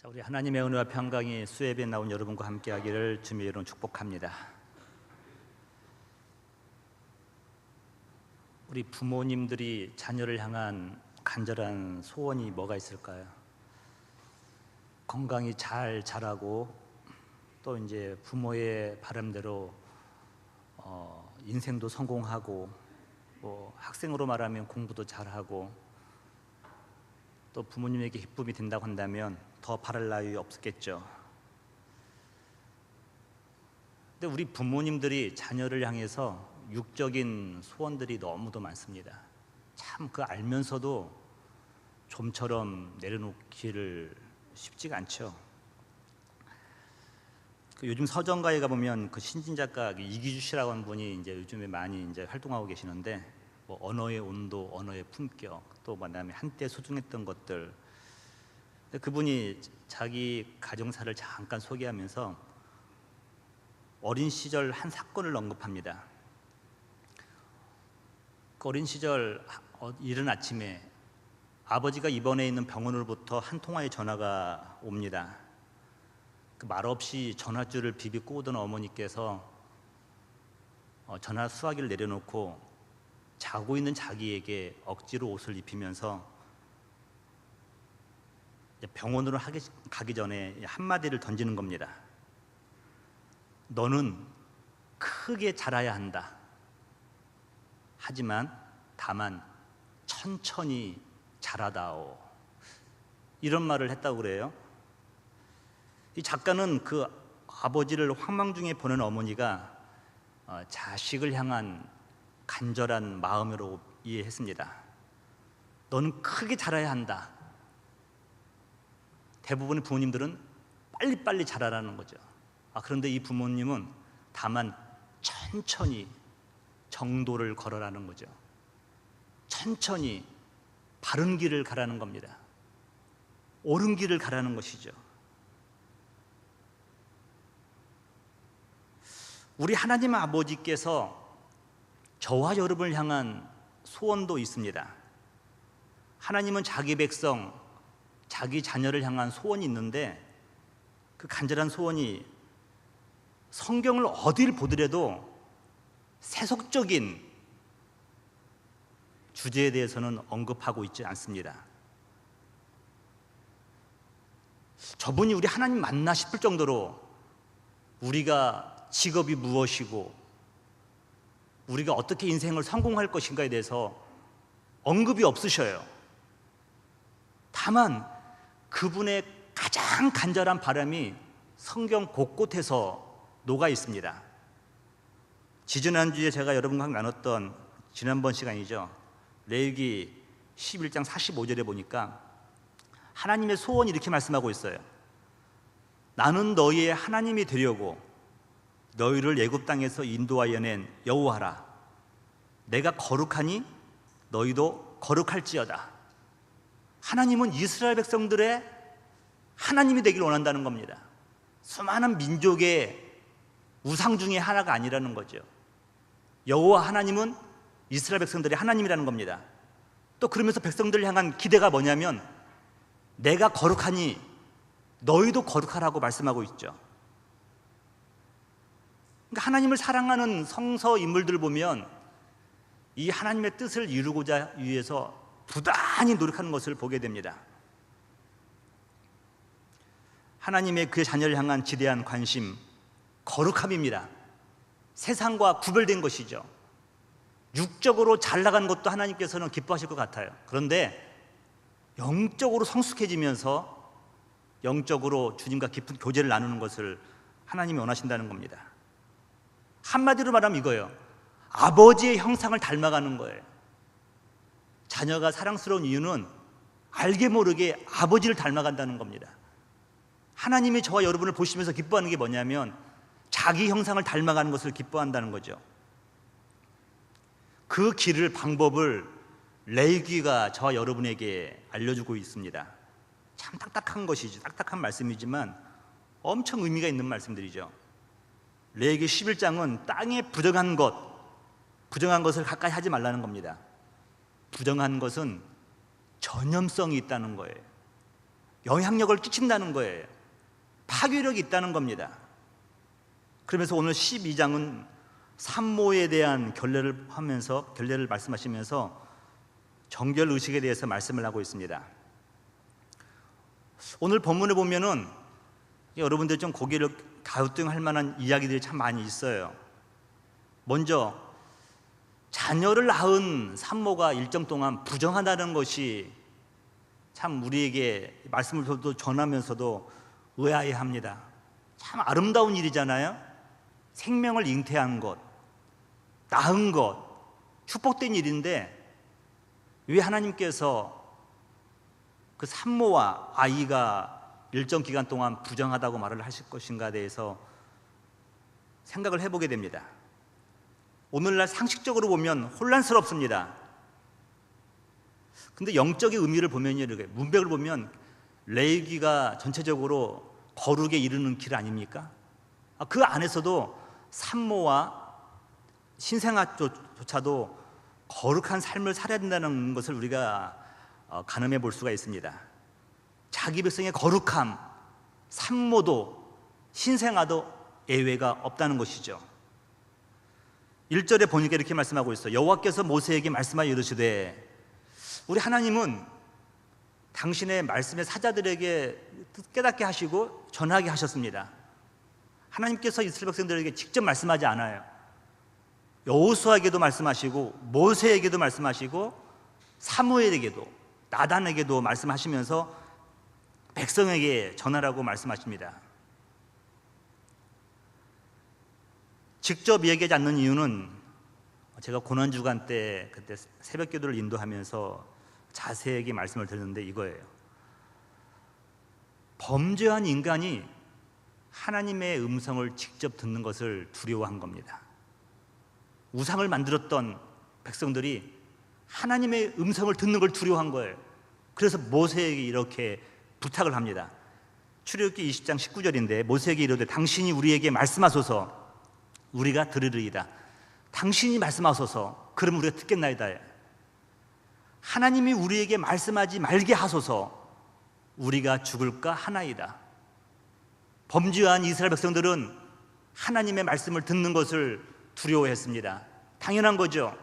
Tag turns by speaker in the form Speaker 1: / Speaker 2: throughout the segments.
Speaker 1: 자, 우리 하나님의 은혜와 평강이 수예배에 나온 여러분과 함께하기를 주님의 이름으로 축복합니다. 우리 부모님들이 자녀를 향한 간절한 소원이 뭐가 있을까요? 건강히 잘 자라고 또 이제 부모의 바람대로 인생도 성공하고 뭐 학생으로 말하면 공부도 잘하고 또 부모님에게 기쁨이 된다고 한다면 더 바랄 나위 없겠죠. 근데 우리 부모님들이 자녀를 향해서 육적인 소원들이 너무도 많습니다. 참 그 알면서도 좀처럼 내려놓기를 쉽지가 않죠. 요즘 서점가에 가보면 그 신진 작가 이기주 씨라고 하는 분이 이제 요즘에 많이 이제 활동하고 계시는데, 뭐 언어의 온도, 언어의 품격, 또 그다음에 한때 소중했던 것들. 그분이 자기 가정사를 잠깐 소개하면서 어린 시절 한 사건을 언급합니다. 그 어린 시절 이른 아침에 아버지가 입원해 있는 병원으로부터 한 통화의 전화가 옵니다. 그 말없이 전화줄을 비비고 오던 어머니께서 전화 수화기를 내려놓고 자고 있는 자기에게 억지로 옷을 입히면서 병원으로 가기 전에 한마디를 던지는 겁니다. 너는 크게 자라야 한다. 하지만 다만 천천히 자라다오. 이런 말을 했다고 그래요. 이 작가는 그 아버지를 황망 중에 보낸 어머니가 자식을 향한 간절한 마음으로 이해했습니다. 너는 크게 자라야 한다. 대부분의 부모님들은 빨리빨리 자라라는 거죠. 그런데 이 부모님은 다만 천천히 정도를 걸어라는 거죠. 천천히 바른 길을 가라는 겁니다. 옳은 길을 가라는 것이죠. 우리 하나님 아버지께서 저와 여러분을 향한 소원도 있습니다. 하나님은 자기 백성, 자기 자녀를 향한 소원이 있는데, 그 간절한 소원이 성경을 어디를 보더라도 세속적인 주제에 대해서는 언급하고 있지 않습니다. 저분이 우리 하나님 맞나 싶을 정도로 우리가 직업이 무엇이고 우리가 어떻게 인생을 성공할 것인가에 대해서 언급이 없으셔요. 다만 그분의 가장 간절한 바람이 성경 곳곳에서 녹아 있습니다. 지지난주에 제가 여러분과 나눴던 지난번 시간이죠. 레위기 11장 45절에 보니까 하나님의 소원이 이렇게 말씀하고 있어요. 나는 너희의 하나님이 되려고 너희를 애굽 땅에서 인도하여 낸 여호와라. 내가 거룩하니 너희도 거룩할지어다. 하나님은 이스라엘 백성들의 하나님이 되기를 원한다는 겁니다. 수많은 민족의 우상 중에 하나가 아니라는 거죠. 여호와 하나님은 이스라엘 백성들의 하나님이라는 겁니다. 또 그러면서 백성들을 향한 기대가 뭐냐면 내가 거룩하니 너희도 거룩하라고 말씀하고 있죠. 그러니까 하나님을 사랑하는 성서 인물들을 보면 이 하나님의 뜻을 이루고자 위해서 부단히 노력하는 것을 보게 됩니다. 하나님의 그의 자녀를 향한 지대한 관심, 거룩함입니다. 세상과 구별된 것이죠. 육적으로 잘 나간 것도 하나님께서는 기뻐하실 것 같아요. 그런데 영적으로 성숙해지면서 영적으로 주님과 깊은 교제를 나누는 것을 하나님이 원하신다는 겁니다. 한마디로 말하면 이거예요. 아버지의 형상을 닮아가는 거예요. 자녀가 사랑스러운 이유는 알게 모르게 아버지를 닮아간다는 겁니다. 하나님이 저와 여러분을 보시면서 기뻐하는 게 뭐냐면 자기 형상을 닮아가는 것을 기뻐한다는 거죠. 그 길을, 방법을 레위기가 저와 여러분에게 알려주고 있습니다. 참 딱딱한 것이죠. 딱딱한 말씀이지만 엄청 의미가 있는 말씀들이죠. 레위기 11장은 땅에 부정한 것을 가까이 하지 말라는 겁니다. 부정한 것은 전염성이 있다는 거예요. 영향력을 끼친다는 거예요. 파괴력이 있다는 겁니다. 그러면서 오늘 12장은 산모에 대한 결례를 말씀하시면서 정결의식에 대해서 말씀을 하고 있습니다. 오늘 본문을 보면은 여러분들 좀 고개를 갸우뚱할 만한 이야기들이 참 많이 있어요. 먼저 자녀를 낳은 산모가 일정 동안 부정하다는 것이 참 우리에게 말씀을 전하면서도 의아해합니다. 참 아름다운 일이잖아요. 생명을 잉태한 것, 낳은 것, 축복된 일인데 왜 하나님께서 그 산모와 아이가 일정 기간 동안 부정하다고 말을 하실 것인가에 대해서 생각을 해보게 됩니다. 오늘날 상식적으로 보면 혼란스럽습니다. 근데 영적인 의미를 보면요, 이렇게 문맥을 보면 레위기가 전체적으로 거룩에 이르는 길 아닙니까? 그 안에서도 산모와 신생아조차도 거룩한 삶을 살아야 된다는 것을 우리가 가늠해 볼 수가 있습니다. 자기 백성의 거룩함, 산모도 신생아도 예외가 없다는 것이죠. 1절에 보니까 이렇게 말씀하고 있어요. 여호와께서 모세에게 말씀하여 이르시되, 우리 하나님은 당신의 말씀의 사자들에게 깨닫게 하시고 전하게 하셨습니다. 하나님께서 이스라엘 백성들에게 직접 말씀하지 않아요. 여호수아에게도 말씀하시고 모세에게도 말씀하시고 사무엘에게도 나단에게도 말씀하시면서 백성에게 전하라고 말씀하십니다. 직접 얘기하지 않는 이유는 제가 고난주간 때 그때 새벽기도를 인도하면서 자세하게 말씀을 드렸는데 이거예요. 범죄한 인간이 하나님의 음성을 직접 듣는 것을 두려워한 겁니다. 우상을 만들었던 백성들이 하나님의 음성을 듣는 걸 두려워한 거예요. 그래서 모세에게 이렇게 부탁을 합니다. 출애굽기 20장 19절인데 모세에게 이르되 당신이 우리에게 말씀하소서 우리가 들으리이다. 당신이 말씀하소서 그러면 우리가 듣겠나이다. 하나님이 우리에게 말씀하지 말게 하소서 우리가 죽을까 하나이다. 범죄한 이스라엘 백성들은 하나님의 말씀을 듣는 것을 두려워했습니다. 당연한 거죠.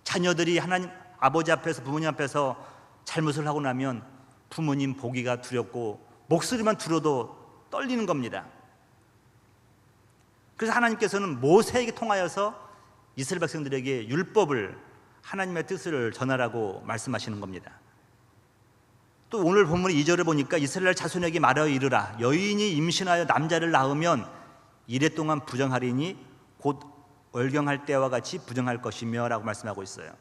Speaker 1: 자녀들이 하나님 아버지 앞에서 부모님 앞에서 잘못을 하고 나면 부모님 보기가 두렵고 목소리만 들어도 떨리는 겁니다. 그래서 하나님께서는 모세에게 통하여서 이스라엘 백성들에게 율법을 하나님의 뜻을 전하라고 말씀하시는 겁니다. 또 오늘 본문 2절을 보니까 이스라엘 자손에게 말하여 이르라 여인이 임신하여 남자를 낳으면 이래 동안 부정하리니 곧 월경할 때와 같이 부정할 것이며 라고 말씀하고 있어요.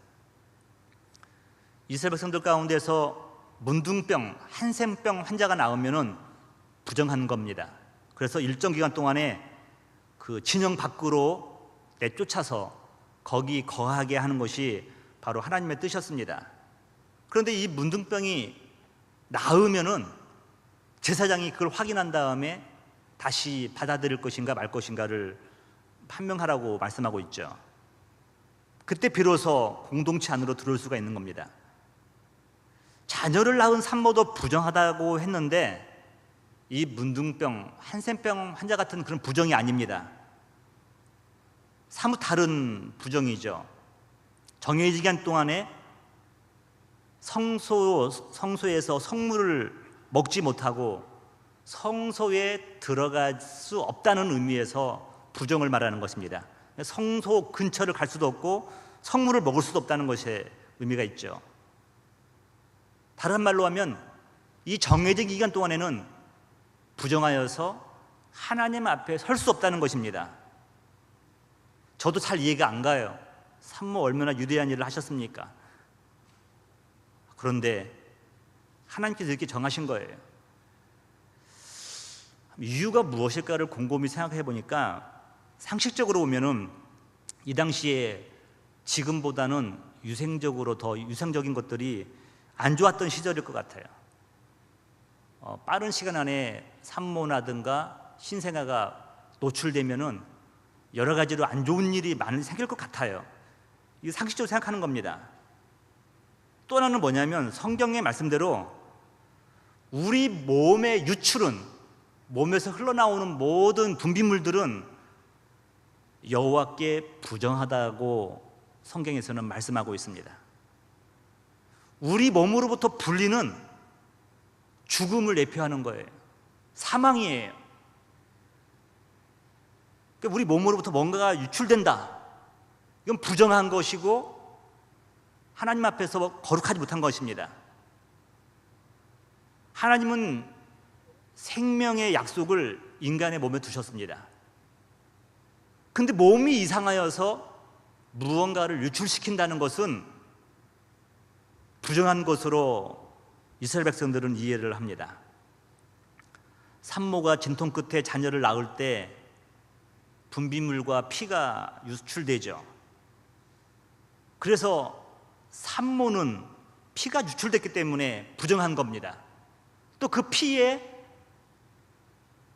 Speaker 1: 이스라엘 백성들 가운데서 문둥병, 한센병 환자가 나오면 부정한 겁니다. 그래서 일정 기간 동안에 그 진영 밖으로 내쫓아서 거기 거하게 하는 것이 바로 하나님의 뜻이었습니다. 그런데 이 문둥병이 나으면은 제사장이 그걸 확인한 다음에 다시 받아들일 것인가 말 것인가를 판명하라고 말씀하고 있죠. 그때 비로소 공동체 안으로 들어올 수가 있는 겁니다. 자녀를 낳은 산모도 부정하다고 했는데 이 문둥병, 한센병 환자 같은 그런 부정이 아닙니다. 사뭇 다른 부정이죠. 정해진 기간 동안에 성소에서 성물을 먹지 못하고 성소에 들어갈 수 없다는 의미에서 부정을 말하는 것입니다. 성소 근처를 갈 수도 없고 성물을 먹을 수도 없다는 것에 의미가 있죠. 다른 말로 하면 이 정해진 기간 동안에는 부정하여서 하나님 앞에 설 수 없다는 것입니다. 저도 잘 이해가 안 가요. 산모 얼마나 유대한 일을 하셨습니까? 그런데 하나님께서 이렇게 정하신 거예요. 이유가 무엇일까를 곰곰이 생각해 보니까 상식적으로 보면은 이 당시에 지금보다는 유생적으로 더 유생적인 것들이 안 좋았던 시절일 것 같아요. 빠른 시간 안에 산모나든가 신생아가 노출되면은 여러 가지로 안 좋은 일이 많이 생길 것 같아요. 이거 상식적으로 생각하는 겁니다. 또 하나는 뭐냐면 성경의 말씀대로 우리 몸의 유출은, 몸에서 흘러나오는 모든 분비물들은 여호와께 부정하다고 성경에서는 말씀하고 있습니다. 우리 몸으로부터 분리는 죽음을 예표하는 거예요. 사망이에요. 그러니까 우리 몸으로부터 뭔가가 유출된다, 이건 부정한 것이고 하나님 앞에서 거룩하지 못한 것입니다. 하나님은 생명의 약속을 인간의 몸에 두셨습니다. 근데 몸이 이상하여서 무언가를 유출시킨다는 것은 부정한 것으로 이스라엘 백성들은 이해를 합니다. 산모가 진통 끝에 자녀를 낳을 때 분비물과 피가 유출되죠. 그래서 산모는 피가 유출됐기 때문에 부정한 겁니다. 또 그 피에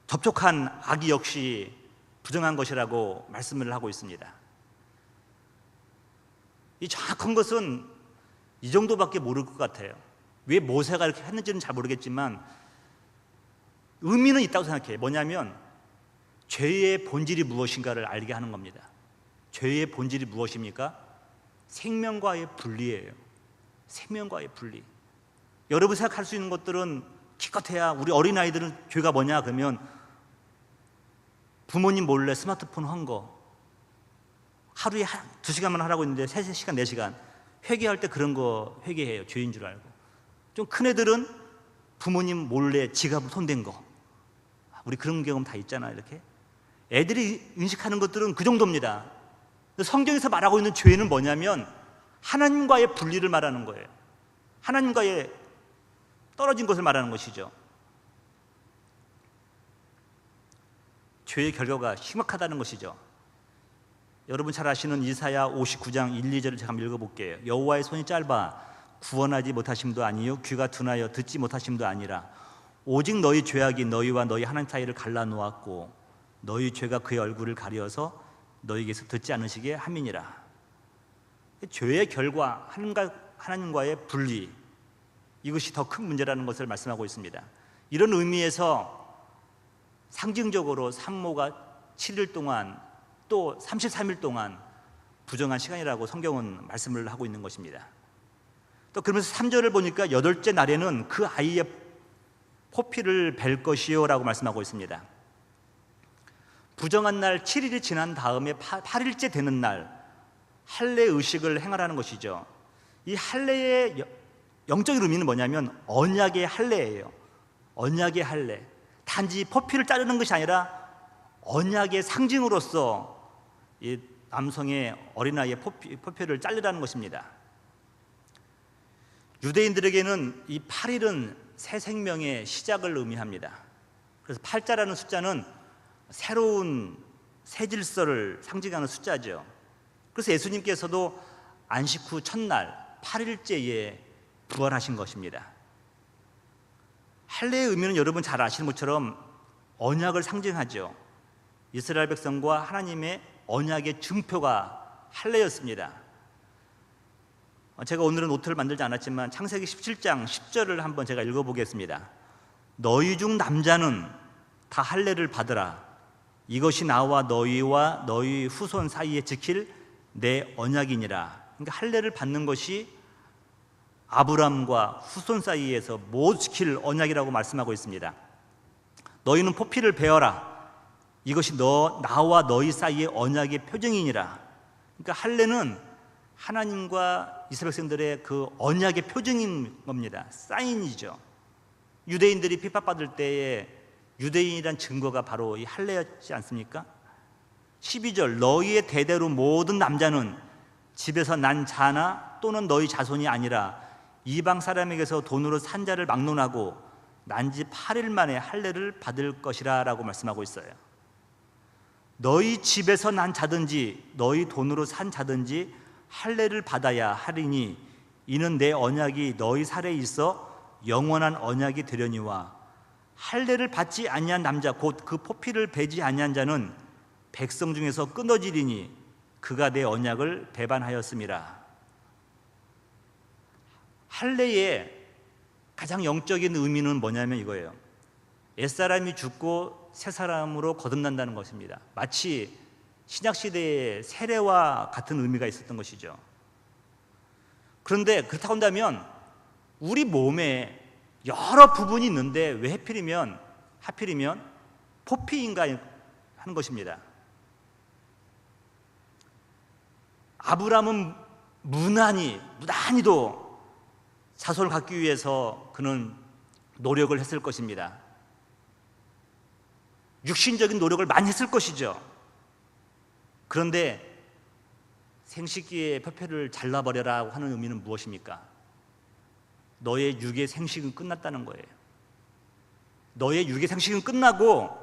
Speaker 1: 접촉한 아기 역시 부정한 것이라고 말씀을 하고 있습니다. 이 정확한 것은 이 정도밖에 모를 것 같아요. 왜 모세가 이렇게 했는지는 잘 모르겠지만 의미는 있다고 생각해요. 뭐냐면 죄의 본질이 무엇인가를 알게 하는 겁니다. 죄의 본질이 무엇입니까? 생명과의 분리예요. 생명과의 분리. 여러분 생각할 수 있는 것들은 기껏해야, 우리 어린아이들은 죄가 뭐냐 그러면 부모님 몰래 스마트폰 한 거 하루에 2시간만 하라고 했는데 3시간, 4시간 회개할 때 그런 거 회개해요. 죄인 줄 알고. 좀 큰 애들은 부모님 몰래 지갑 손댄 거, 우리 그런 경험 다 있잖아요. 이렇게 애들이 인식하는 것들은 그 정도입니다. 성경에서 말하고 있는 죄는 뭐냐면 하나님과의 분리를 말하는 거예요. 하나님과의 떨어진 것을 말하는 것이죠. 죄의 결과가 심각하다는 것이죠. 여러분 잘 아시는 이사야 59장 1, 2절을 제가 한번 읽어볼게요. 여호와의 손이 짧아 구원하지 못하심도 아니요 귀가 둔하여 듣지 못하심도 아니라 오직 너희 죄악이 너희와 너희 하나님 사이를 갈라놓았고 너희 죄가 그의 얼굴을 가려서 너희에게서 듣지 않으시게 함이니라. 죄의 결과, 하나님과의 분리, 이것이 더 큰 문제라는 것을 말씀하고 있습니다. 이런 의미에서 상징적으로 산모가 7일 동안 또 33일 동안 부정한 시간이라고 성경은 말씀을 하고 있는 것입니다. 또 그러면서 3절을 보니까 8째 날에는 그 아이의 포피를 벨 것이요 라고 말씀하고 있습니다. 부정한 날 7일이 지난 다음에 8일째 되는 날 할례 의식을 행하라는 것이죠. 이 할례의 영적인 의미는 뭐냐면 언약의 할례예요. 언약의 할례. 단지 포피를 자르는 것이 아니라 언약의 상징으로서 이 남성의 어린아이의 포피를 자르라는 것입니다. 유대인들에게는 이 8일은 새 생명의 시작을 의미합니다. 그래서 8자라는 숫자는 새로운 새 질서를 상징하는 숫자죠. 그래서 예수님께서도 안식 후 첫날 8일째에 부활하신 것입니다. 할례의 의미는 여러분 잘 아시는 것처럼 언약을 상징하죠. 이스라엘 백성과 하나님의 언약의 증표가 할례였습니다. 제가 오늘은 노트를 만들지 않았지만 창세기 17장 10절을 한번 제가 읽어보겠습니다. 너희 중 남자는 다 할례를 받으라. 이것이 나와 너희와 너희 후손 사이에 지킬 내 언약이니라. 그러니까 할례를 받는 것이 아브람과 후손 사이에서 못 지킬 언약이라고 말씀하고 있습니다. 너희는 포피를 베어라. 이것이 나와 너희 사이의 언약의 표징이니라. 그러니까 할례는 하나님과 이스라엘 백성들의 그 언약의 표징인 겁니다. 사인이죠. 유대인들이 핍박받을 때에 유대인이란 증거가 바로 이 할례였지 않습니까? 12절 너희의 대대로 모든 남자는 집에서 난 자나 또는 너희 자손이 아니라 이방 사람에게서 돈으로 산 자를 막론하고 난지 8일 만에 할례를 받을 것이라 라고 말씀하고 있어요. 너희 집에서 난 자든지 너희 돈으로 산 자든지 할례를 받아야 하리니 이는 내 언약이 너희 살에 있어 영원한 언약이 되려니와 할례를 받지 아니한 남자 곧 그 포피를 베지 아니한 자는 백성 중에서 끊어지리니 그가 내 언약을 배반하였음이라. 할례에 가장 영적인 의미는 뭐냐면 이거예요. 옛사람이 죽고 새 사람으로 거듭난다는 것입니다. 마치 신약시대의 세례와 같은 의미가 있었던 것이죠. 그런데 그렇다고 한다면 우리 몸에 여러 부분이 있는데 왜 하필이면 포피인가 하는 것입니다. 아브라함은 무난히도 자손을 갖기 위해서 그는 노력을 했을 것입니다. 육신적인 노력을 많이 했을 것이죠. 그런데 생식기의 표표를 잘라버려라 하는 의미는 무엇입니까? 너의 육의 생식은 끝났다는 거예요. 너의 육의 생식은 끝나고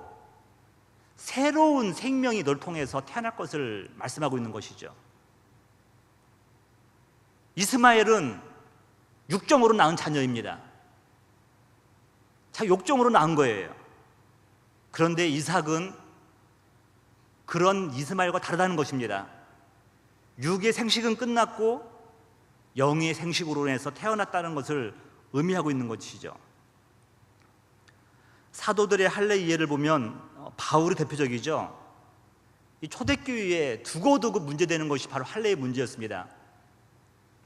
Speaker 1: 새로운 생명이 널 통해서 태어날 것을 말씀하고 있는 것이죠. 이스마엘은 육정으로 낳은 자녀입니다. 육정으로 낳은 거예요. 그런데 이삭은 그런 이스마엘과 다르다는 것입니다. 육의 생식은 끝났고 영의 생식으로 인해서 태어났다는 것을 의미하고 있는 것이죠. 사도들의 할례 이해를 보면 바울이 대표적이죠. 이 초대교회에 두고두고 문제되는 것이 바로 할례의 문제였습니다.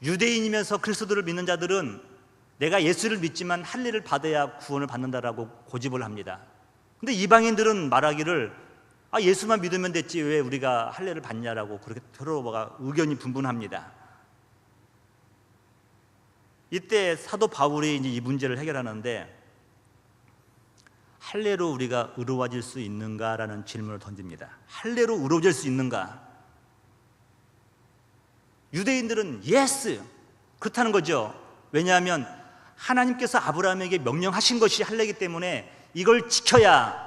Speaker 1: 유대인이면서 그리스도를 믿는 자들은 내가 예수를 믿지만 할례를 받아야 구원을 받는다라고 고집을 합니다. 근데 이방인들은 말하기를 예수만 믿으면 됐지 왜 우리가 할례를 받냐라고 그렇게 서로가 의견이 분분합니다. 이때 사도 바울이 이제 이 문제를 해결하는데 할례로 우리가 의로워질 수 있는가라는 질문을 던집니다. 할례로 의로워질 수 있는가? 유대인들은 예스 그렇다는 거죠. 왜냐하면 하나님께서 아브라함에게 명령하신 것이 할례이기 때문에 이걸 지켜야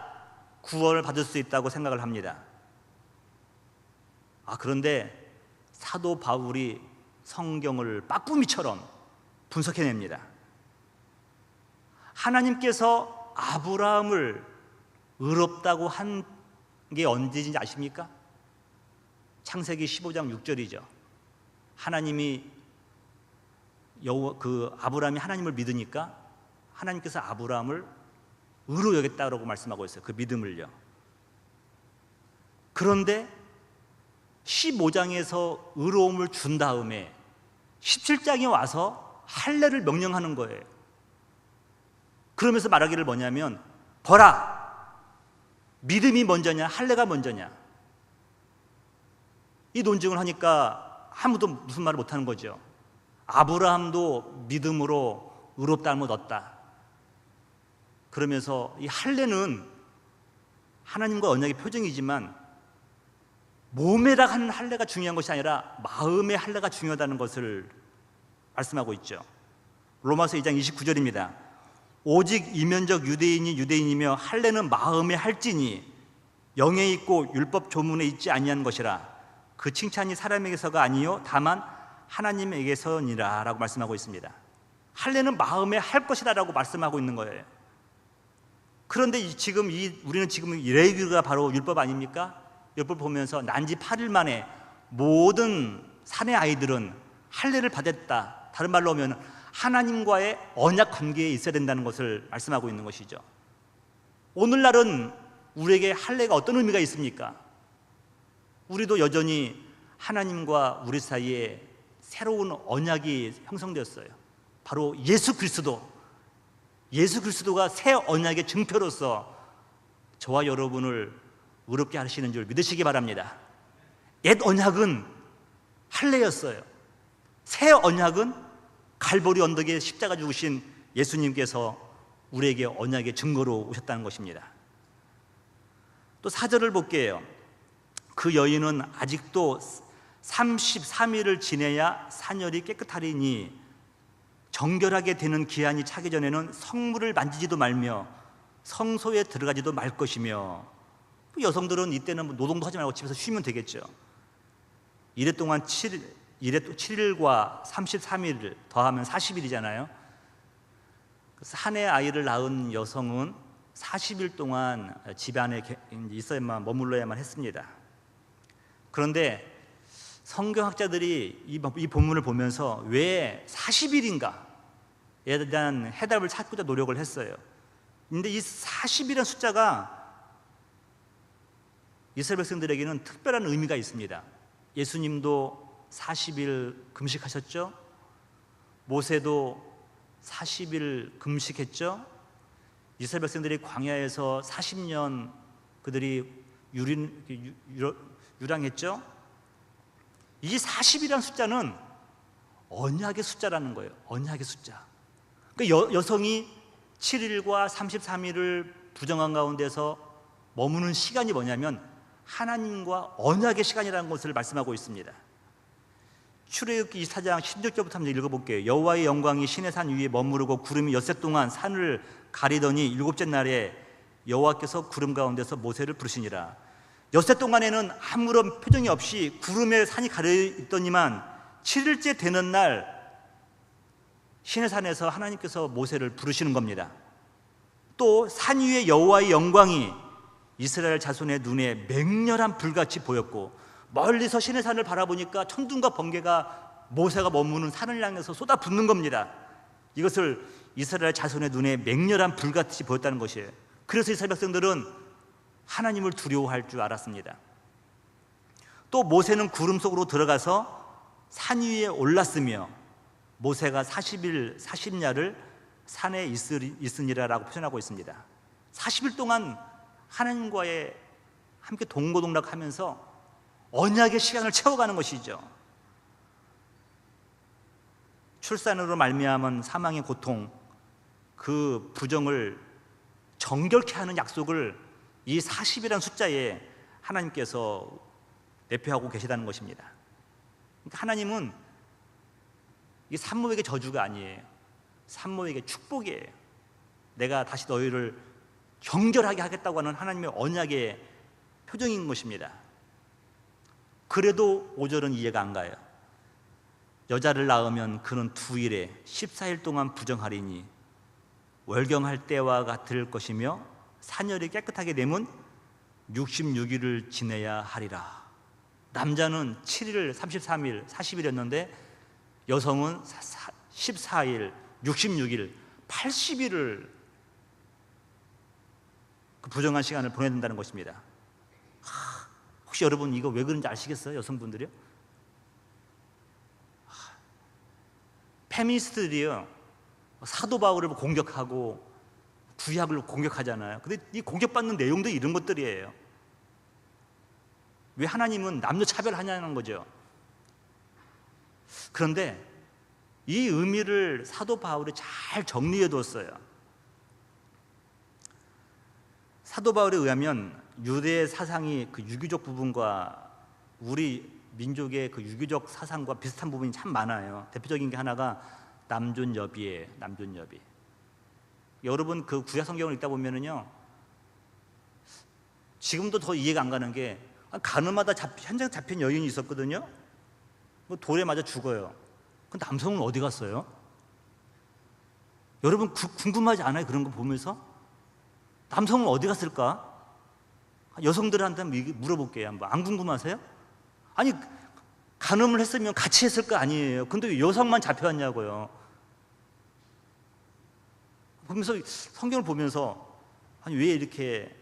Speaker 1: 구원을 받을 수 있다고 생각을 합니다. 그런데 사도 바울이 성경을 빠꾸미처럼 분석해냅니다. 하나님께서 아브라함을 의롭다고 한 게 언제인지 아십니까? 창세기 15장 6절이죠. 하나님이 아브라함이 하나님을 믿으니까 하나님께서 아브라함을 의로 여겼다고 말씀하고 있어요. 그 믿음을요. 그런데 15장에서 의로움을 준 다음에 17장에 와서 할례를 명령하는 거예요. 그러면서 말하기를 뭐냐면 보라, 믿음이 먼저냐 할례가 먼저냐. 이 논증을 하니까 아무도 무슨 말을 못하는 거죠. 아브라함도 믿음으로 의롭다함을 얻었다. 그러면서 이 할례는 하나님과 언약의 표징이지만 몸에다 하는 할례가 중요한 것이 아니라 마음의 할례가 중요하다는 것을 말씀하고 있죠. 로마서 2장 29절입니다. 오직 이면적 유대인이 유대인이며 할례는 마음에 할지니 영에 있고 율법 조문에 있지 아니한 것이라. 그 칭찬이 사람에게서가 아니요 다만 하나님에게서니라 라고 말씀하고 있습니다. 할례는 마음에 할 것이라 라고 말씀하고 있는 거예요. 그런데 우리는 지금 레위기가 바로 율법 아닙니까? 율법 보면서 난지 8일 만에 모든 산의 아이들은 할례를 받았다. 다른 말로 하면 하나님과의 언약 관계에 있어야 된다는 것을 말씀하고 있는 것이죠. 오늘날은 우리에게 할례가 어떤 의미가 있습니까? 우리도 여전히 하나님과 우리 사이에 새로운 언약이 형성되었어요. 바로 예수 그리스도가 새 언약의 증표로서 저와 여러분을 의롭게 하시는 줄 믿으시기 바랍니다. 옛 언약은 할례였어요. 새 언약은 갈보리 언덕에 십자가 죽으신 예수님께서 우리에게 언약의 증거로 오셨다는 것입니다. 또 4절을 볼게요. 그 여인은 아직도 33일을 지내야 사녀리 깨끗하리니 정결하게 되는 기한이 차기 전에는 성물을 만지지도 말며 성소에 들어가지도 말 것이며, 여성들은 이때는 노동도 하지 말고 집에서 쉬면 되겠죠. 이래 동안 7일과 33일을 더하면 40일이잖아요. 그래서 한 해 아이를 낳은 여성은 40일 동안 집안에 있어야만 머물러야만 했습니다. 그런데 성경학자들이 이 본문을 보면서 왜 40일인가? 대한 해답을 찾고자 노력을 했어요. 근데 이 40이라는 숫자가 이스라엘 백성들에게는 특별한 의미가 있습니다. 예수님도 40일 금식하셨죠? 모세도 40일 금식했죠? 이스라엘 백성들이 광야에서 40년 그들이 유랑했죠? 이 40이라는 숫자는 언약의 숫자라는 거예요. 언약의 숫자. 그러니까 여성이 7일과 33일을 부정한 가운데서 머무는 시간이 뭐냐면 하나님과 언약의 시간이라는 것을 말씀하고 있습니다. 출애굽기 24장 16절부터 한번 읽어볼게요. 여호와의 영광이 시내 산 위에 머무르고 구름이 엿새 동안 산을 가리더니 일곱째 날에 여호와께서 구름 가운데서 모세를 부르시니라. 엿새 동안에는 아무런 표정이 없이 구름에 산이 가려 있더니만 7일째 되는 날 시내산에서 하나님께서 모세를 부르시는 겁니다. 또 산 위에 여호와의 영광이 이스라엘 자손의 눈에 맹렬한 불같이 보였고 멀리서 시내산을 바라보니까 천둥과 번개가 모세가 머무는 산을 향해서 쏟아붓는 겁니다. 이것을 이스라엘 자손의 눈에 맹렬한 불같이 보였다는 것이에요. 그래서 이스라엘 백성들은 하나님을 두려워할 줄 알았습니다. 또 모세는 구름 속으로 들어가서 산 위에 올랐으며 모세가 40일 40야를 산에 있으니라라고 표현하고 있습니다. 40일 동안 하나님과의 함께 동고동락하면서 언약의 시간을 채워가는 것이죠. 출산으로 말미암은 사망의 고통, 그 부정을 정결케 하는 약속을 이 40이라는 숫자에 하나님께서 내표하고 계시다는 것입니다. 그러니까 하나님은 이 산모에게 저주가 아니에요. 산모에게 축복이에요. 내가 다시 너희를 정결하게 하겠다고 하는 하나님의 언약의 표정인 것입니다. 그래도 5절은 이해가 안 가요. 여자를 낳으면 그는 2일에 14일 동안 부정하리니 월경할 때와 같을 것이며 사녀를 깨끗하게 내면 66일을 지내야 하리라. 남자는 7일, 33일, 40일이었는데 여성은 14일, 66일, 80일을 그 부정한 시간을 보내야 된다는 것입니다. 혹시 여러분 이거 왜 그런지 아시겠어요? 여성분들이요? 페미니스트들이요 사도 바울을 공격하고 구약을 공격하잖아요. 근데 이 공격받는 내용도 이런 것들이에요. 왜 하나님은 남녀 차별하냐는 거죠. 그런데 이 의미를 사도 바울이 잘 정리해 뒀어요. 사도 바울에 의하면 유대 사상이 그 유교적 부분과 우리 민족의 그 유교적 사상과 비슷한 부분이 참 많아요. 대표적인 게 하나가 남존여비예요. 남존여비. 여러분 그 구약 성경을 읽다 보면은요, 지금도 더 이해가 안 가는 게 가늠하다 현장 잡힌 여인이 있었거든요. 돌에 맞아 죽어요. 그 남성은 어디 갔어요? 여러분 궁금하지 않아요? 그런 거 보면서 남성은 어디 갔을까? 여성들한테 물어볼게요. 한번. 안 궁금하세요? 아니 간음을 했으면 같이 했을 거 아니에요. 근데 왜 여성만 잡혀왔냐고요. 그러면서 성경을 보면서 아니 왜 이렇게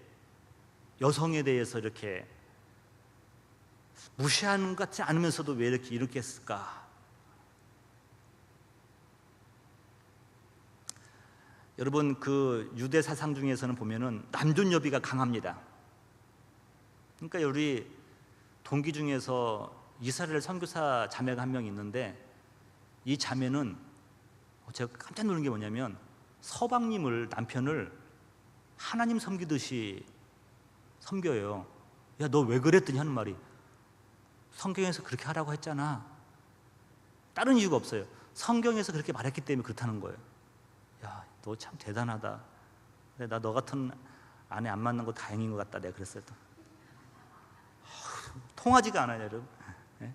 Speaker 1: 여성에 대해서 이렇게 무시하는 것 같지 않으면서도 왜 이렇게 했을까? 여러분 그 유대 사상 중에서는 보면은 남존여비가 강합니다. 그러니까 우리 동기 중에서 이스라엘 선교사 자매가 한 명 있는데 이 자매는 제가 깜짝 놀란 게 뭐냐면 서방님을 남편을 하나님 섬기듯이 섬겨요. 야, 너 왜 그랬더니 하는 말이 성경에서 그렇게 하라고 했잖아. 다른 이유가 없어요. 성경에서 그렇게 말했기 때문에 그렇다는 거예요. 야, 너 참 대단하다. 근데 나 너 같은 아내 안 만난 거 다행인 것 같다. 내가 그랬어요. 통하지가 않아요, 여러분. 네?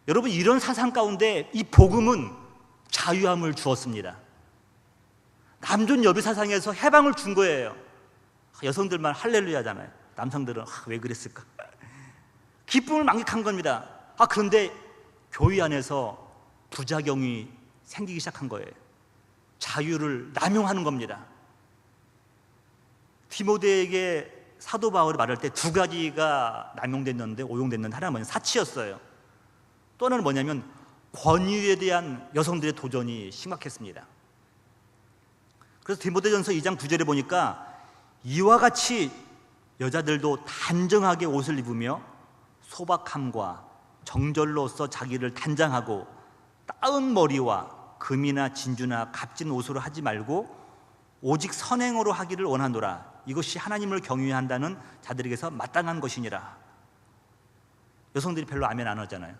Speaker 1: 여러분 이런 사상 가운데 이 복음은 자유함을 주었습니다. 남존여비 사상에서 해방을 준 거예요. 여성들만 할렐루야잖아요. 남성들은 왜 그랬을까? 기쁨을 만끽한 겁니다. 그런데 교회 안에서 부작용이 생기기 시작한 거예요. 자유를 남용하는 겁니다. 디모데에게 사도 바울이 말할 때 두 가지가 남용됐는데, 오용됐는데, 하나는 뭐냐면 사치였어요. 또 하나는 뭐냐면 권위에 대한 여성들의 도전이 심각했습니다. 그래서 디모데전서 2장 9절에 보니까 이와 같이 여자들도 단정하게 옷을 입으며 소박함과 정절로서 자기를 단장하고 따은 머리와 금이나 진주나 값진 옷으로 하지 말고 오직 선행으로 하기를 원하노라. 이것이 하나님을 경외한다는 자들에게서 마땅한 것이니라. 여성들이 별로 아멘 안 하잖아요.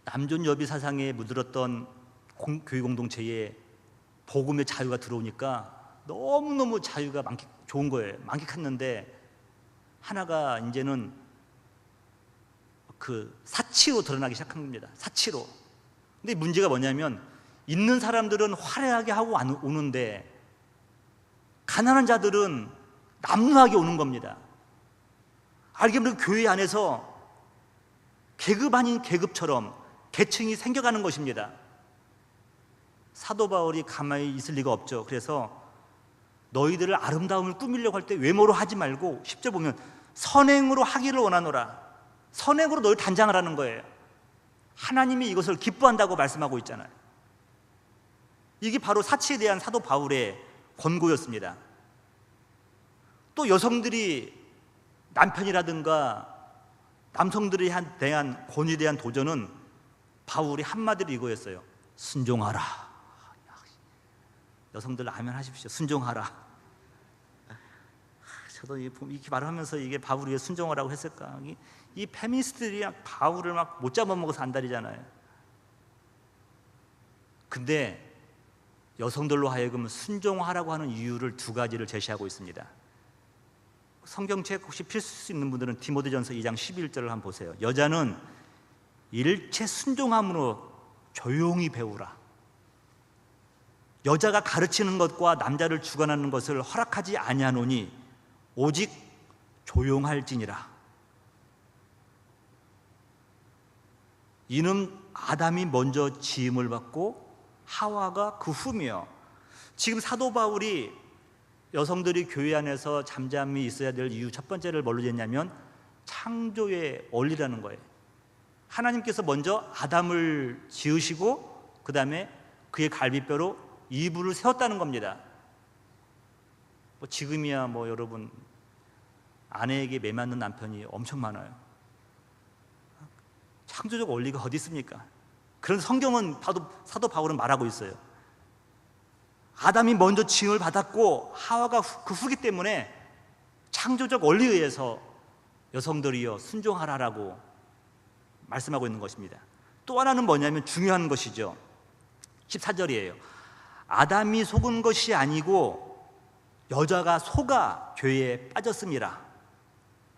Speaker 1: 남존 여비 사상에 물들었던 교회 공동체에 복음의 자유가 들어오니까 너무너무 자유가 좋은 거예요. 만끽했는데 하나가 이제는 그 사치로 드러나기 시작한 겁니다. 사치로. 근데 문제가 뭐냐면 있는 사람들은 화려하게 하고 오는데 가난한 자들은 남루하게 오는 겁니다. 알게 모르게 교회 안에서 계급 아닌 계급처럼 계층이 생겨가는 것입니다. 사도 바울이 가만히 있을 리가 없죠. 그래서 너희들을 아름다움을 꾸미려고 할 때 외모로 하지 말고 10절 보면 선행으로 하기를 원하노라. 선행으로 너희 단장을 하는 거예요. 하나님이 이것을 기뻐한다고 말씀하고 있잖아요. 이게 바로 사치에 대한 사도 바울의 권고였습니다. 또 여성들이 남편이라든가 남성들에 대한 권위에 대한 도전은 바울이 한마디로 이거였어요. 순종하라. 여성들 아멘 하십시오. 순종하라. 저도 이렇게 말을 하면서 이게 바울이 왜 순종하라고 했을까? 이 페미니스트들이 바울을 막 못 잡아먹어서 안달이잖아요. 근데 여성들로 하여금 순종하라고 하는 이유를 두 가지를 제시하고 있습니다. 성경책 혹시 필수 있는 분들은 디모데전서 2장 11절을 한번 보세요. 여자는 일체 순종함으로 조용히 배우라. 여자가 가르치는 것과 남자를 주관하는 것을 허락하지 아니하노니 오직 조용할지니라. 이는 아담이 먼저 지음을 받고 하와가 그 후며, 지금 사도 바울이 여성들이 교회 안에서 잠잠히 있어야 될 이유 첫 번째를 뭘로 쟀냐면 창조의 원리라는 거예요. 하나님께서 먼저 아담을 지으시고 그 다음에 그의 갈비뼈로 이브를 세웠다는 겁니다. 지금이야 여러분 아내에게 매맞는 남편이 엄청 많아요. 창조적 원리가 어디 있습니까? 그런 성경은 사도 바울은 말하고 있어요. 아담이 먼저 지음을 받았고 하와가 그 후기 때문에 창조적 원리에 의해서 여성들이여 순종하라라고 말씀하고 있는 것입니다. 또 하나는 뭐냐면 중요한 것이죠. 14절이에요. 아담이 속은 것이 아니고 여자가 속아 죄에 빠졌습니다.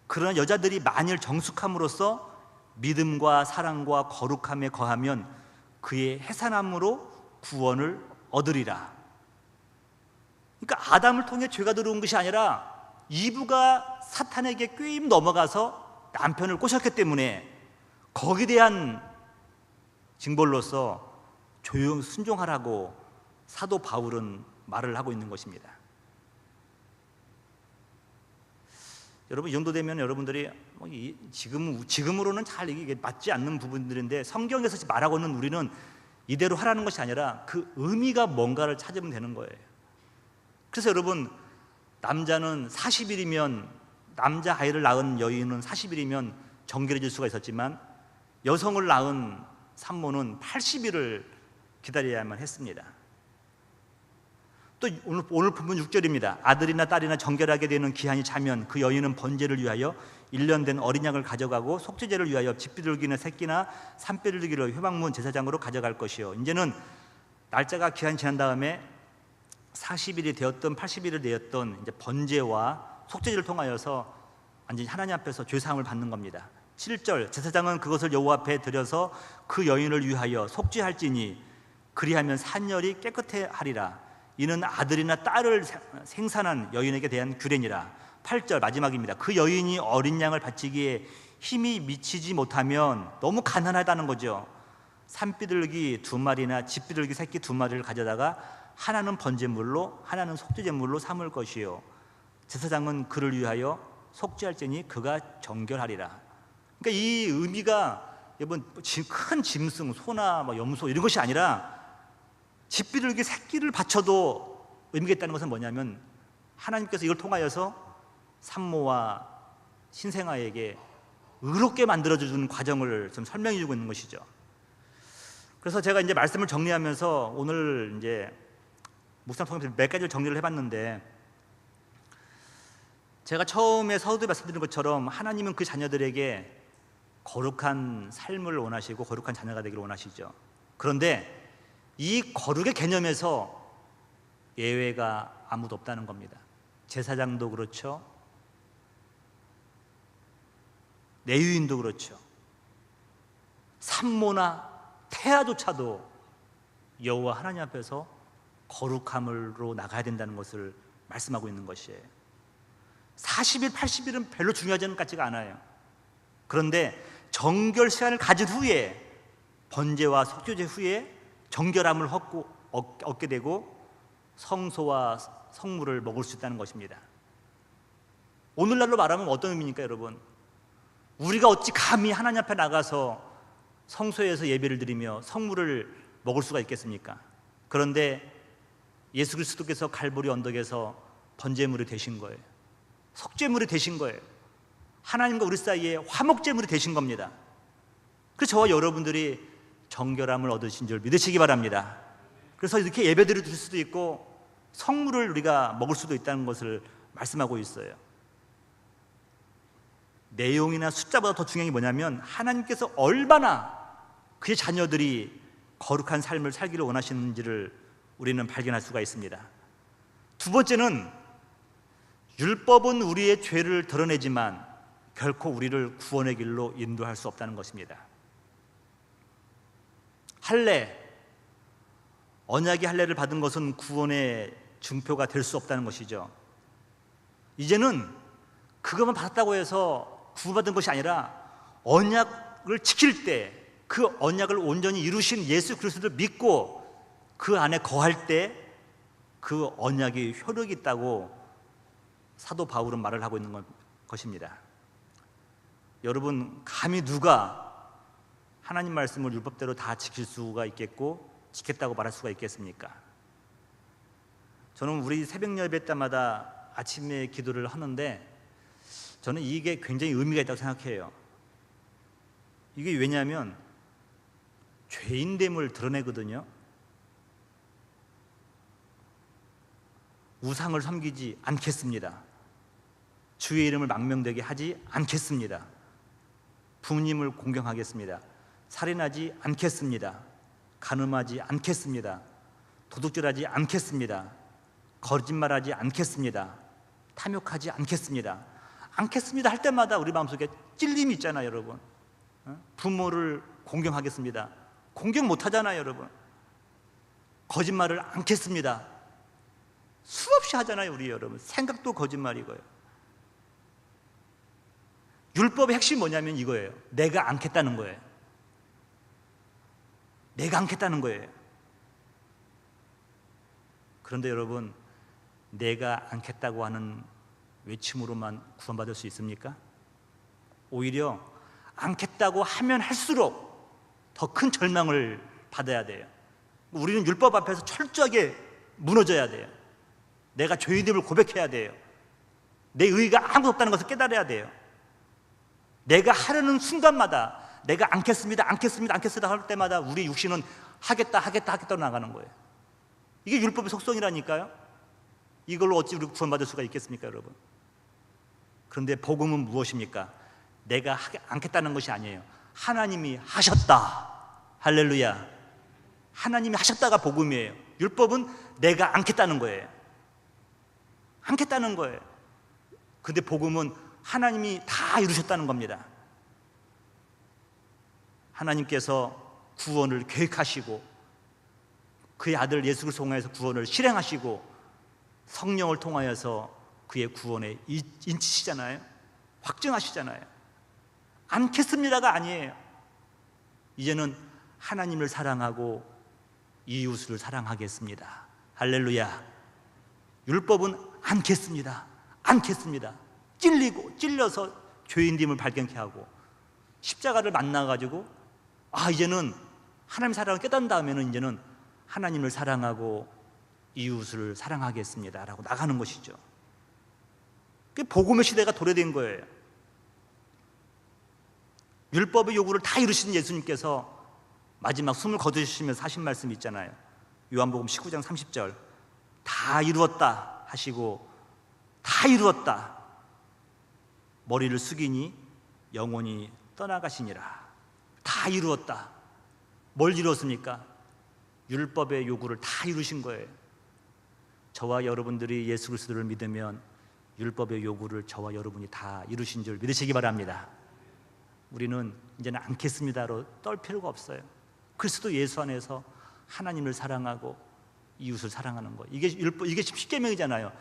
Speaker 1: 그러나 여자들이 만일 정숙함으로써 믿음과 사랑과 거룩함에 거하면 그의 해산함으로 구원을 얻으리라. 그러니까 아담을 통해 죄가 들어온 것이 아니라 이브가 사탄에게 꿰임 넘어가서 남편을 꼬셨기 때문에 거기에 대한 징벌로서 조용 순종하라고 사도 바울은 말을 하고 있는 것입니다. 여러분 이 정도 되면 여러분들이 지금으로는 잘 이게 맞지 않는 부분들인데 성경에서 말하고 있는 우리는 이대로 하라는 것이 아니라 그 의미가 뭔가를 찾으면 되는 거예요. 그래서 여러분 남자는 40일이면 남자 아이를 낳은 여인은 40일이면 정결해질 수가 있었지만 여성을 낳은 산모는 80일을 기다려야만 했습니다. 또 오늘 본문 6절입니다. 아들이나 딸이나 정결하게 되는 기한이 차면 그 여인은 번제를 위하여 1년 된 어린 양을 가져가고 속죄제를 위하여 집비둘기나 새끼나 산비둘기를 회막문 제사장으로 가져갈 것이요. 이제는 날짜가 기한이 지난 다음에 40일이 되었던 80일이 되었던 이제 번제와 속죄제를 통하여서 완전히 하나님 앞에서 죄사함을 받는 겁니다. 7절 제사장은 그것을 여호와 앞에 드려서 그 여인을 위하여 속죄할지니 그리하면 산열이 깨끗해 하리라. 이는 아들이나 딸을 생산한 여인에게 대한 규례니라. 8절 마지막입니다. 그 여인이 어린 양을 바치기에 힘이 미치지 못하면 너무 가난하다는 거죠. 산비둘기 2마리나 집비둘기 새끼 2마리를 가져다가 하나는 번제물로 하나는 속죄제물로 삼을 것이요 제사장은 그를 위하여 속죄할지니 그가 정결하리라. 그러니까 이 의미가 여러분 큰 짐승, 소나 뭐 염소 이런 것이 아니라 집비둘기 새끼를 바쳐도 의미가 있다는 것은 뭐냐면 하나님께서 이걸 통하여서 산모와 신생아에게 의롭게 만들어주는 과정을 좀 설명해 주고 있는 것이죠. 그래서 제가 이제 말씀을 정리하면서 오늘 이제 묵상 통해서 몇 가지를 정리를 해봤는데, 제가 처음에 서두에 말씀드린 것처럼 하나님은 그 자녀들에게 거룩한 삶을 원하시고 거룩한 자녀가 되기를 원하시죠. 그런데 이 거룩의 개념에서 예외가 아무도 없다는 겁니다. 제사장도 그렇죠, 레위인도 그렇죠, 산모나 태아조차도 여호와 하나님 앞에서 거룩함으로 나가야 된다는 것을 말씀하고 있는 것이에요. 40일, 80일은 별로 중요하지 않은 것 같지가 않아요. 그런데 정결 시간을 가진 후에, 번제와 속죄제 후에 정결함을 얻게 되고 성소와 성물을 먹을 수 있다는 것입니다. 오늘날로 말하면 어떤 의미입니까, 여러분? 우리가 어찌 감히 하나님 앞에 나가서 성소에서 예배를 드리며 성물을 먹을 수가 있겠습니까? 그런데 예수 그리스도께서 갈보리 언덕에서 번제물이 되신 거예요. 속죄물이 되신 거예요. 하나님과 우리 사이에 화목제물이 되신 겁니다. 그래서 저와 여러분들이 정결함을 얻으신 줄 믿으시기 바랍니다. 그래서 이렇게 예배드릴 수도 있고 성물을 우리가 먹을 수도 있다는 것을 말씀하고 있어요. 내용이나 숫자보다 더 중요한 게 뭐냐면 하나님께서 얼마나 그의 자녀들이 거룩한 삶을 살기를 원하시는지를 우리는 발견할 수가 있습니다. 두 번째는 율법은 우리의 죄를 드러내지만 결코 우리를 구원의 길로 인도할 수 없다는 것입니다. 할례, 언약의 할례를 받은 것은 구원의 증표가 될 수 없다는 것이죠. 이제는 그것만 받았다고 해서 구원받은 것이 아니라 언약을 지킬 때 그 언약을 온전히 이루신 예수 그리스도를 믿고 그 안에 거할 때 그 언약이 효력이 있다고 사도 바울은 말을 하고 있는 것입니다. 여러분, 감히 누가 하나님 말씀을 율법대로 다 지킬 수가 있겠고 지켰다고 말할 수가 있겠습니까? 저는 우리 새벽 예배 때마다 아침에 기도를 하는데 저는 이게 굉장히 의미가 있다고 생각해요. 이게 왜냐하면 죄인됨을 드러내거든요. 우상을 섬기지 않겠습니다. 주의 이름을 망명되게 하지 않겠습니다. 부모님을 공경하겠습니다. 살인하지 않겠습니다. 간음하지 않겠습니다. 도둑질하지 않겠습니다. 거짓말하지 않겠습니다. 탐욕하지 않겠습니다. 않겠습니다 할 때마다 우리 마음속에 찔림이 있잖아요, 여러분. 부모를 공경하겠습니다. 공경 못하잖아요, 여러분. 거짓말을 않겠습니다. 수없이 하잖아요, 우리 여러분. 생각도 거짓말이고요. 율법의 핵심이 뭐냐면 이거예요. 내가 않겠다는 거예요. 내가 않겠다는 거예요. 그런데 여러분, 내가 않겠다고 하는 외침으로만 구원받을 수 있습니까? 오히려 않겠다고 하면 할수록 더 큰 절망을 받아야 돼요. 우리는 율법 앞에서 철저하게 무너져야 돼요. 내가 죄인임을 고백해야 돼요. 내 의의가 아무것도 없다는 것을 깨달아야 돼요. 내가 하려는 순간마다 내가 않겠습니다, 않겠습니다, 않겠습니다 할 때마다 우리 육신은 하겠다로 나가는 거예요. 이게 율법의 속성이라니까요. 이걸로 어찌 우리가 구원받을 수가 있겠습니까, 여러분? 그런데 복음은 무엇입니까? 내가 않겠다는 것이 아니에요. 하나님이 하셨다. 할렐루야. 하나님이 하셨다가 복음이에요. 율법은 내가 않겠다는 거예요. 않겠다는 거예요. 근데 복음은 하나님이 다 이루셨다는 겁니다. 하나님께서 구원을 계획하시고 그의 아들 예수 그리스도를 통해서 구원을 실행하시고 성령을 통하여서 그의 구원에 인치시잖아요. 확증하시잖아요. 않겠습니다가 아니에요. 이제는 하나님을 사랑하고 이웃을 사랑하겠습니다. 할렐루야. 율법은 않겠습니다. 않겠습니다. 찔려서 죄인됨을 발견케 하고 십자가를 만나가지고 이제는 하나님 사랑을 깨닫는 다음에는 이제는 하나님을 사랑하고 이웃을 사랑하겠습니다 라고 나가는 것이죠. 그게 복음의 시대가 도래된 거예요. 율법의 요구를 다 이루신 예수님께서 마지막 숨을 거두시면서 하신 말씀 있잖아요. 요한복음 19장 30절, 다 이루었다 하시고 다 이루었다 머리를 숙이니 영혼이 떠나가시니라. 다 이루었다. 뭘 이루었습니까? 율법의 요구를 다 이루신 거예요. 저와 여러분들이 예수 그리스도를 믿으면 율법의 요구를 저와 여러분이 다 이루신 줄 믿으시기 바랍니다. 우리는 이제는 않겠습니다로 떨 필요가 없어요. 그리스도 예수 안에서 하나님을 사랑하고 이웃을 사랑하는 거, 이게 율법, 이게 십계명이잖아요.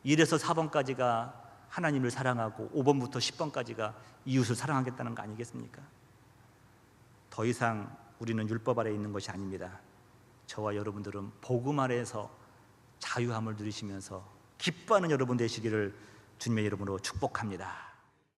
Speaker 1: 1에서 4번까지가 하나님을 사랑하고 5번부터 10번까지가 이웃을 사랑하겠다는 거 아니겠습니까? 더 이상 우리는 율법 아래에 있는 것이 아닙니다. 저와 여러분들은 복음 아래에서 자유함을 누리시면서 기뻐하는 여러분 되시기를 주님의 이름으로 축복합니다.